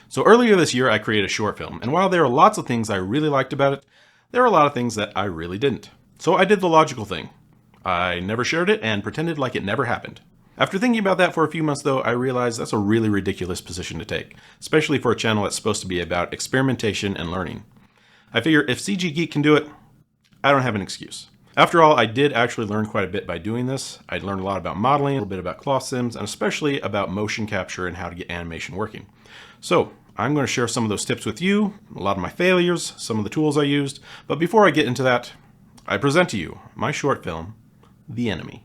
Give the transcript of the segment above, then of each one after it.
So earlier this year I created a short film, and while there are lots of things I really liked about it, there are a lot of things that I really didn't. So I did the logical thing. I never shared it and pretended like it never happened. After thinking about that for a few months though, I realized that's a really ridiculous position to take, especially for a channel that's supposed to be about experimentation and learning. I figure if CG Geek can do it, I don't have an excuse. After all, I did actually learn quite a bit by doing this. I learned a lot about modeling, a little bit about cloth sims, and especially about motion capture and how to get animation working. So I'm going to share some of those tips with you, a lot of my failures, some of the tools I used, but before I get into that, I present to you my short film, The Enemy.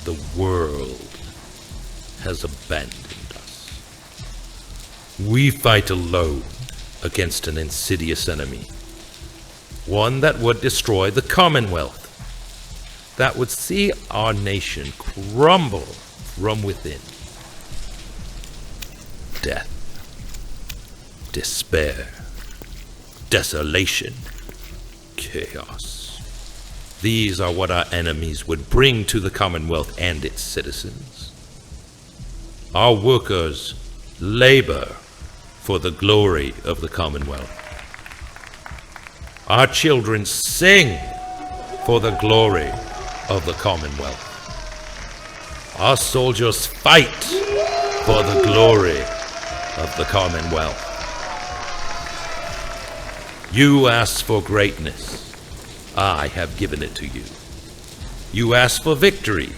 The world has abandoned us. We fight alone against an insidious enemy. One that would destroy the Commonwealth. That would see our nation crumble from within. Death, despair, desolation, chaos. These are what our enemies would bring to the Commonwealth and its citizens. Our workers labor for the glory of the Commonwealth. Our children sing for the glory of the Commonwealth. Our soldiers fight for the glory of the Commonwealth. You asked for greatness. I have given it to you. You ask for victory.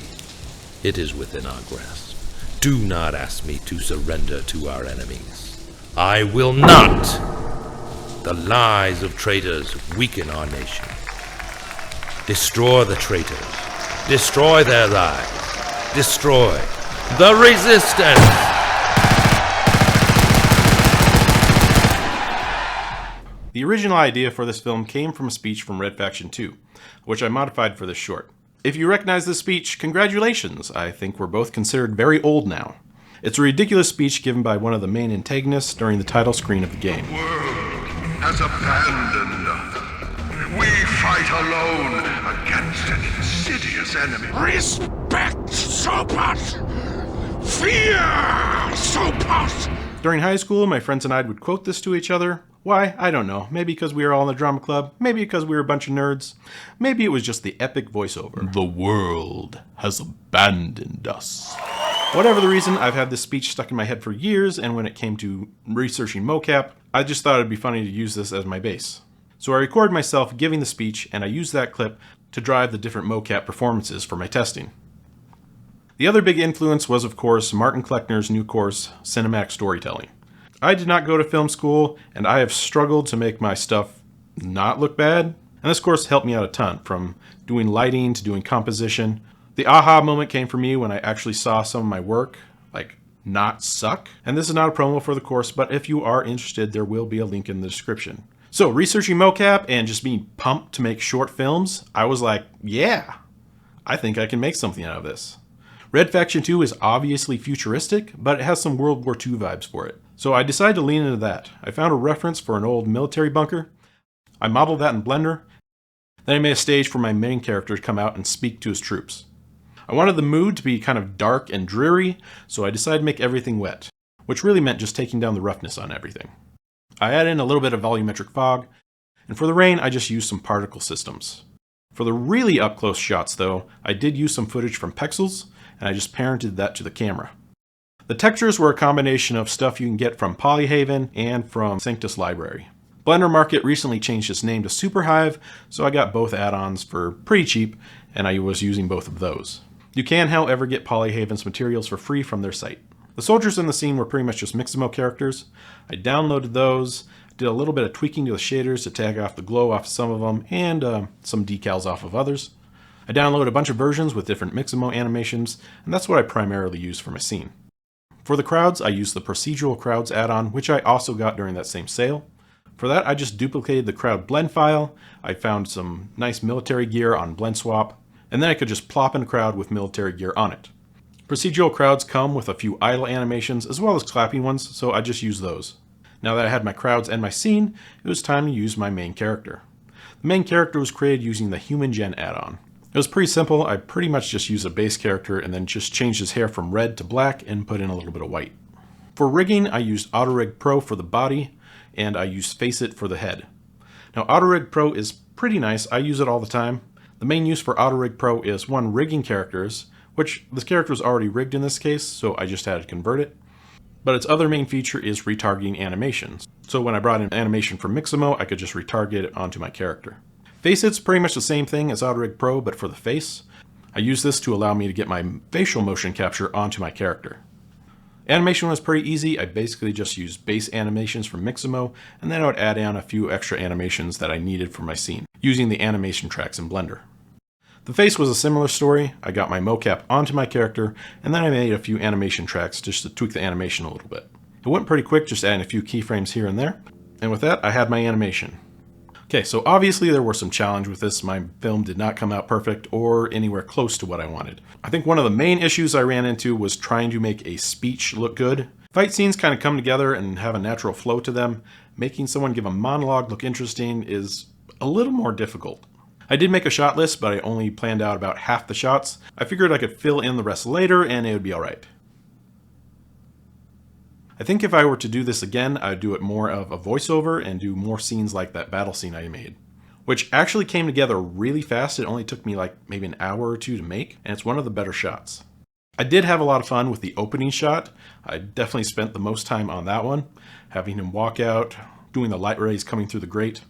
It is within our grasp. Do not ask me to surrender to our enemies. I will not. The lies of traitors weaken our nation. Destroy the traitors. Destroy their lies. Destroy the resistance. The original idea for this film came from a speech from Red Faction 2, which I modified for this short. If you recognize this speech, congratulations! I think we're both considered very old now. It's a ridiculous speech given by one of the main antagonists during the title screen of the game. The world has abandoned us. We fight alone against an insidious enemy. Respect so much! Fear so much! During high school, my friends and I would quote this to each other. Why? I don't know. Maybe because we were all in the drama club. Maybe because we were a bunch of nerds. Maybe it was just the epic voiceover. The world has abandoned us. Whatever the reason, I've had this speech stuck in my head for years, and when it came to researching Mocap, I just thought it'd be funny to use this as my base. So I recorded myself giving the speech, and I used that clip to drive the different Mocap performances for my testing. The other big influence was, of course, Martin Kleckner's new course, Cinematic Storytelling. I did not go to film school, and I have struggled to make my stuff not look bad, and this course helped me out a ton, from doing lighting to doing composition. The aha moment came for me when I actually saw some of my work, not suck. And this is not a promo for the course, but if you are interested, there will be a link in the description. So researching Mocap and just being pumped to make short films, I was like, yeah, I think I can make something out of this. Red Faction 2 is obviously futuristic, but it has some World War II vibes for it. So I decided to lean into that. I found a reference for an old military bunker. I modeled that in Blender. Then I made a stage for my main character to come out and speak to his troops. I wanted the mood to be kind of dark and dreary, so I decided to make everything wet, which really meant just taking down the roughness on everything. I added in a little bit of volumetric fog, and for the rain I just used some particle systems. For the really up-close shots though, I did use some footage from Pexels, and I just parented that to the camera. The textures were a combination of stuff you can get from Polyhaven and from Sanctus Library. Blender Market recently changed its name to Superhive, so I got both add-ons for pretty cheap, and I was using both of those. You can, however, get Polyhaven's materials for free from their site. The soldiers in the scene were pretty much just Mixamo characters. I downloaded those, did a little bit of tweaking to the shaders to tag off the glow off some of them, and some decals off of others. I downloaded a bunch of versions with different Mixamo animations, and that's what I primarily use for my scene. For the crowds, I used the Procedural Crowds add-on, which I also got during that same sale. For that, I just duplicated the crowd blend file. I found some nice military gear on Blend Swap, and then I could just plop in a crowd with military gear on it. Procedural crowds come with a few idle animations as well as clapping ones, so I just use those. Now that I had my crowds and my scene, it was time to use my main character. The main character was created using the Human Gen add-on. It was pretty simple. I pretty much just used a base character and then just changed his hair from red to black and put in a little bit of white. For rigging, I used AutoRig Pro for the body, and I used Faceit for the head. Now AutoRig Pro is pretty nice. I use it all the time. The main use for AutoRig Pro is one, rigging characters, which this character was already rigged in this case, so I just had to convert it. But its other main feature is retargeting animations. So when I brought in animation from Mixamo, I could just retarget it onto my character. Faceit's pretty much the same thing as AutoRig Pro, but for the face. I use this to allow me to get my facial motion capture onto my character. Animation was pretty easy. I basically just used base animations from Mixamo, and then I would add on a few extra animations that I needed for my scene, using the animation tracks in Blender. The face was a similar story. I got my mocap onto my character, and then I made a few animation tracks just to tweak the animation a little bit. It went pretty quick, just adding a few keyframes here and there. And with that, I had my animation. Okay, so obviously there were some challenges with this. My film did not come out perfect or anywhere close to what I wanted. I think one of the main issues I ran into was trying to make a speech look good. Fight scenes kind of come together and have a natural flow to them. Making someone give a monologue look interesting is a little more difficult. I did make a shot list, but I only planned out about half the shots. I figured I could fill in the rest later and it would be alright. I think if I were to do this again, I would do it more of a voiceover and do more scenes like that battle scene I made, which actually came together really fast. It only took me like maybe an hour or two to make, and it's one of the better shots. I did have a lot of fun with the opening shot. I definitely spent the most time on that one, having him walk out, doing the light rays coming through the grate.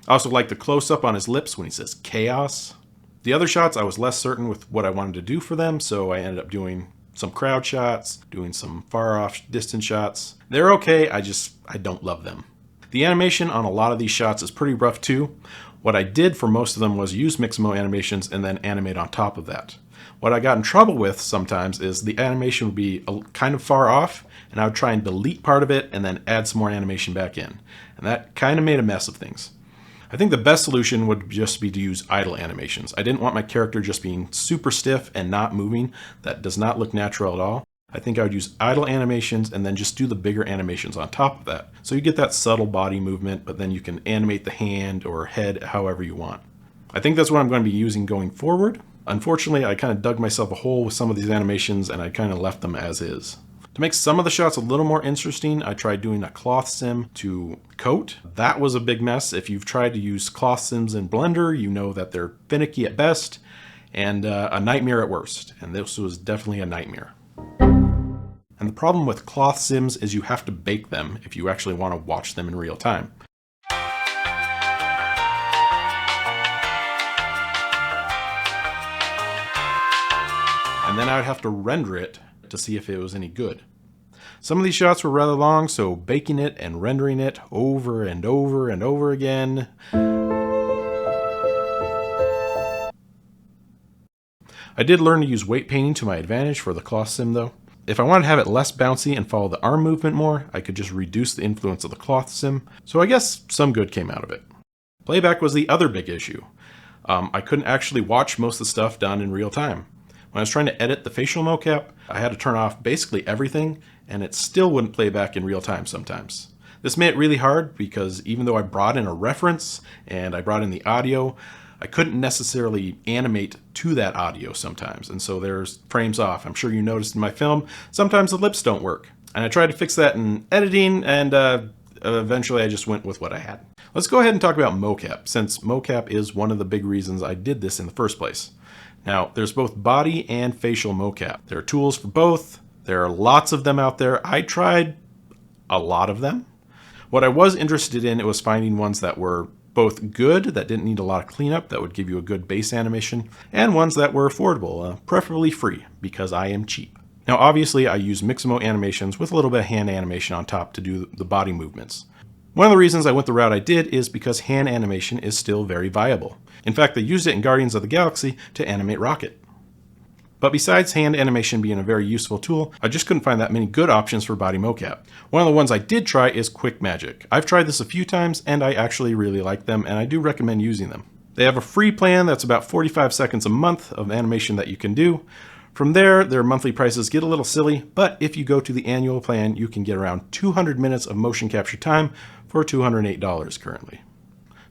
I also like the close-up on his lips when he says chaos. The other shots, I was less certain with what I wanted to do for them, so I ended up doing some crowd shots, doing some far off distance shots. They're okay, I don't love them. The animation on a lot of these shots is pretty rough too. What I did for most of them was use Mixamo animations and then animate on top of that. What I got in trouble with sometimes is the animation would be kind of far off, and I would try and delete part of it and then add some more animation back in. And that kind of made a mess of things. I think the best solution would just be to use idle animations. I didn't want my character just being super stiff and not moving. That does not look natural at all. I think I would use idle animations and then just do the bigger animations on top of that. So you get that subtle body movement, but then you can animate the hand or head however you want. I think that's what I'm going to be using going forward. Unfortunately, I kind of dug myself a hole with some of these animations and I kind of left them as is. To make some of the shots a little more interesting, I tried doing a cloth sim to coat. That was a big mess. If you've tried to use cloth sims in Blender, you know that they're finicky at best and a nightmare at worst. And this was definitely a nightmare. And the problem with cloth sims is you have to bake them if you actually want to watch them in real time. And then I would have to render it to see if it was any good. Some of these shots were rather long, so baking it and rendering it over and over and over again. I did learn to use weight painting to my advantage for the cloth sim though. If I wanted to have it less bouncy and follow the arm movement more, I could just reduce the influence of the cloth sim, so I guess some good came out of it. Playback was the other big issue. I couldn't actually watch most of the stuff done in real time. When I was trying to edit the facial mocap, I had to turn off basically everything, and it still wouldn't play back in real time sometimes. This made it really hard because even though I brought in a reference and I brought in the audio, I couldn't necessarily animate to that audio sometimes, and so there's frames off. I'm sure you noticed in my film, sometimes the lips don't work. And I tried to fix that in editing, and eventually I just went with what I had. Let's go ahead and talk about mocap, since mocap is one of the big reasons I did this in the first place. Now, there's both body and facial mocap. There are tools for both. There are lots of them out there. I tried a lot of them. What I was interested in was finding ones that were both good, that didn't need a lot of cleanup, that would give you a good base animation, and ones that were affordable, preferably free, because I am cheap. Now, obviously, I use Mixamo animations with a little bit of hand animation on top to do the body movements. One of the reasons I went the route I did is because hand animation is still very viable. In fact, they used it in Guardians of the Galaxy to animate Rocket. But besides hand animation being a very useful tool, I just couldn't find that many good options for body mocap. One of the ones I did try is Quick Magic. I've tried this a few times and I actually really like them, and I do recommend using them. They have a free plan that's about 45 seconds a month of animation that you can do. From there, their monthly prices get a little silly, but if you go to the annual plan, you can get around 200 minutes of motion capture time for $208 currently.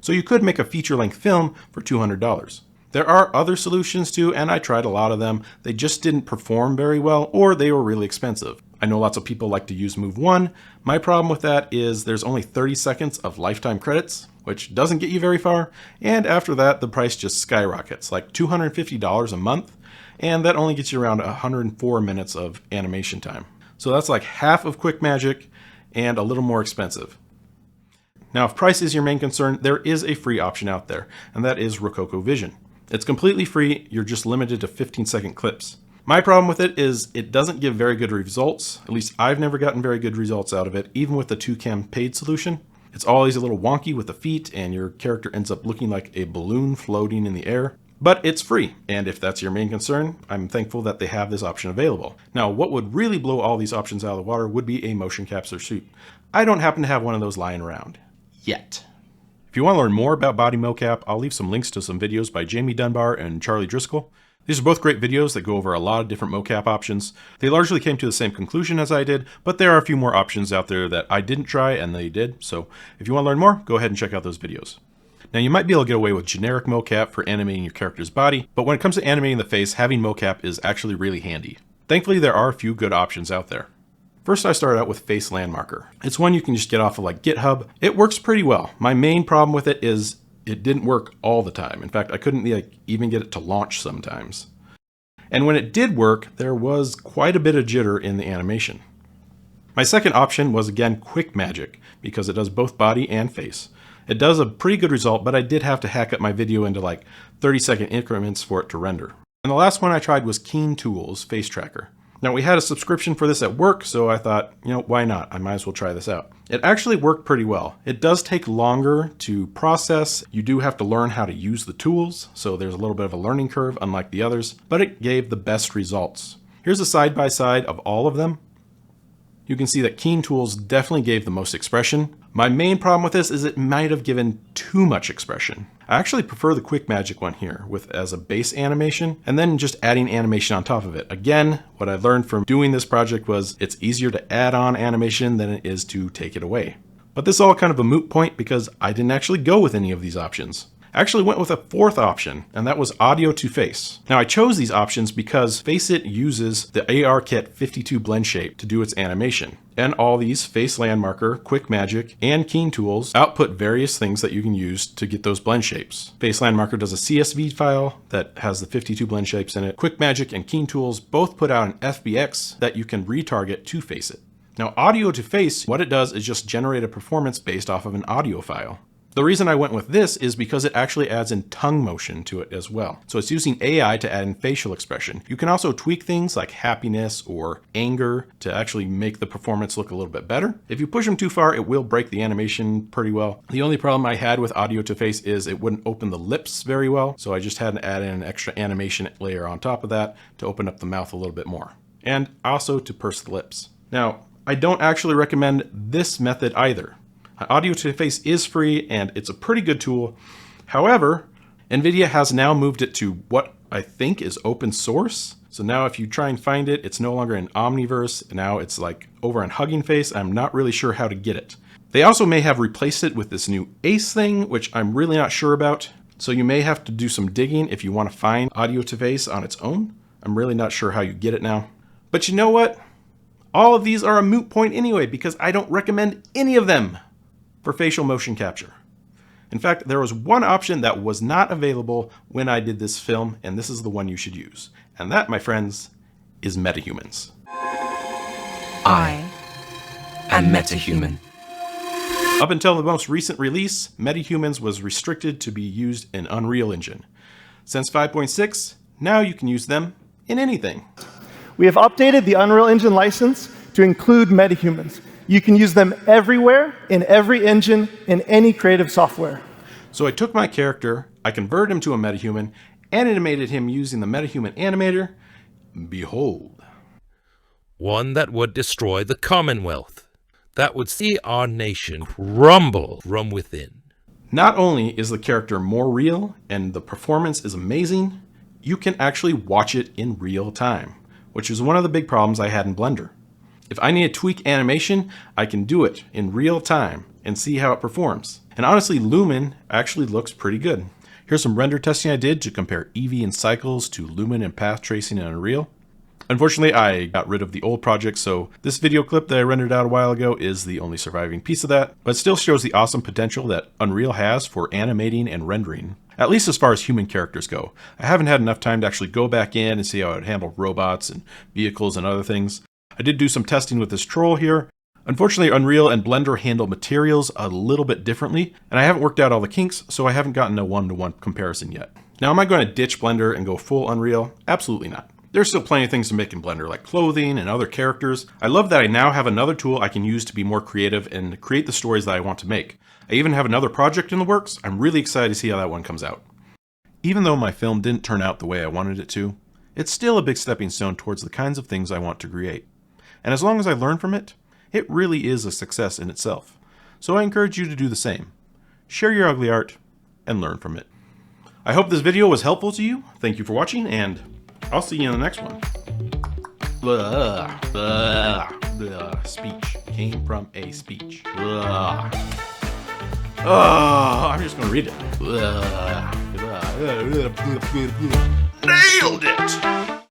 So you could make a feature-length film for $200. There are other solutions too, and I tried a lot of them. They just didn't perform very well, or they were really expensive. I know lots of people like to use Move 1. My problem with that is there's only 30 seconds of lifetime credits, which doesn't get you very far, and after that the price just skyrockets, like $250 a month, and that only gets you around 104 minutes of animation time. So that's like half of Quick Magic and a little more expensive. Now, if price is your main concern, there is a free option out there, and that is Rococo Vision. It's completely free, you're just limited to 15-second clips. My problem with it is it doesn't give very good results. At least I've never gotten very good results out of it, even with the 2cam paid solution. It's always a little wonky with the feet, and your character ends up looking like a balloon floating in the air. But it's free, and if that's your main concern, I'm thankful that they have this option available. Now, what would really blow all these options out of the water would be a motion capture suit. I don't happen to have one of those lying around. Yet. If you want to learn more about body mocap, I'll leave some links to some videos by Jamie Dunbar and Charlie Driscoll. These are both great videos that go over a lot of different mocap options. They largely came to the same conclusion as I did, but there are a few more options out there that I didn't try and they did. So if you want to learn more, go ahead and check out those videos. Now, you might be able to get away with generic mocap for animating your character's body, but when it comes to animating the face, having mocap is actually really handy. Thankfully, there are a few good options out there. First, I started out with Face Landmarker. It's one you can just get off of like GitHub. It works pretty well. My main problem with it is it didn't work all the time. In fact, I couldn't even get it to launch sometimes. And when it did work, there was quite a bit of jitter in the animation. My second option was again Quick Magic, because it does both body and face. It does a pretty good result, but I did have to hack up my video into like 30-second increments for it to render. And the last one I tried was Keen Tools Face Tracker. Now, we had a subscription for this at work, so I thought, why not? I might as well try this out. It actually worked pretty well. It does take longer to process. You do have to learn how to use the tools, so there's a little bit of a learning curve, unlike the others, but it gave the best results. Here's a side-by-side of all of them. You can see that Keen Tools definitely gave the most expression. My main problem with this is it might have given too much expression. I actually prefer the Quick Magic one here as a base animation and then just adding animation on top of it. Again, what I learned from doing this project was it's easier to add on animation than it is to take it away. But this is all kind of a moot point because I didn't actually go with any of these options. I actually went with a fourth option, and that was audio to face. Now, I chose these options because Faceit uses the ARKit 52 blend shape to do its animation. And all these Face Landmarker, Quick Magic, and Keen Tools output various things that you can use to get those blend shapes. Face Landmarker does a CSV file that has the 52 blend shapes in it. Quick Magic and Keen Tools both put out an FBX that you can retarget to Faceit. Now, audio to face, what it does is just generate a performance based off of an audio file. The reason I went with this is because it actually adds in tongue motion to it as well. So it's using AI to add in facial expression. You can also tweak things like happiness or anger to actually make the performance look a little bit better. If you push them too far, it will break the animation pretty well. The only problem I had with audio to face is it wouldn't open the lips very well. So I just had to add in an extra animation layer on top of that to open up the mouth a little bit more. And also to purse the lips. Now, I don't actually recommend this method either. Audio to face is free and it's a pretty good tool. However, NVIDIA has now moved it to what I think is open source. So now if you try and find it, it's no longer in Omniverse. Now it's like over on Hugging Face. I'm not really sure how to get it. They also may have replaced it with this new ACE thing, which I'm really not sure about. So you may have to do some digging if you want to find audio to face on its own. I'm really not sure how you get it now. But you know what? All of these are a moot point anyway because I don't recommend any of them for facial motion capture. In fact, there was one option that was not available when I did this film, and this is the one you should use. And that, my friends, is metahumans. I am metahuman. Up until the most recent release, metahumans was restricted to be used in Unreal Engine. Since 5.6, now you can use them in anything. We have updated the Unreal Engine license to include metahumans. You can use them everywhere, in every engine, in any creative software. So I took my character, I converted him to a metahuman, animated him using the metahuman animator. Behold. One that would destroy the Commonwealth, that would see our nation crumble from within. Not only is the character more real and the performance is amazing, you can actually watch it in real time, which is one of the big problems I had in Blender. If I need to tweak animation, I can do it in real time and see how it performs. And honestly, Lumen actually looks pretty good. Here's some render testing I did to compare Eevee and cycles to Lumen and path tracing in Unreal. Unfortunately, I got rid of the old project, so this video clip that I rendered out a while ago is the only surviving piece of that, but it still shows the awesome potential that Unreal has for animating and rendering, at least as far as human characters go. I haven't had enough time to actually go back in and see how it handled robots and vehicles and other things. I did do some testing with this troll here. Unfortunately, Unreal and Blender handle materials a little bit differently, and I haven't worked out all the kinks, so I haven't gotten a one-to-one comparison yet. Now, am I going to ditch Blender and go full Unreal? Absolutely not. There's still plenty of things to make in Blender, like clothing and other characters. I love that I now have another tool I can use to be more creative and create the stories that I want to make. I even have another project in the works. I'm really excited to see how that one comes out. Even though my film didn't turn out the way I wanted it to, it's still a big stepping stone towards the kinds of things I want to create. And as long as I learn from it, it really is a success in itself. So I encourage you to do the same. Share your ugly art and learn from it. I hope this video was helpful to you. Thank you for watching, and I'll see you in the next one. Speech came from a speech. I'm just gonna read it. Nailed it!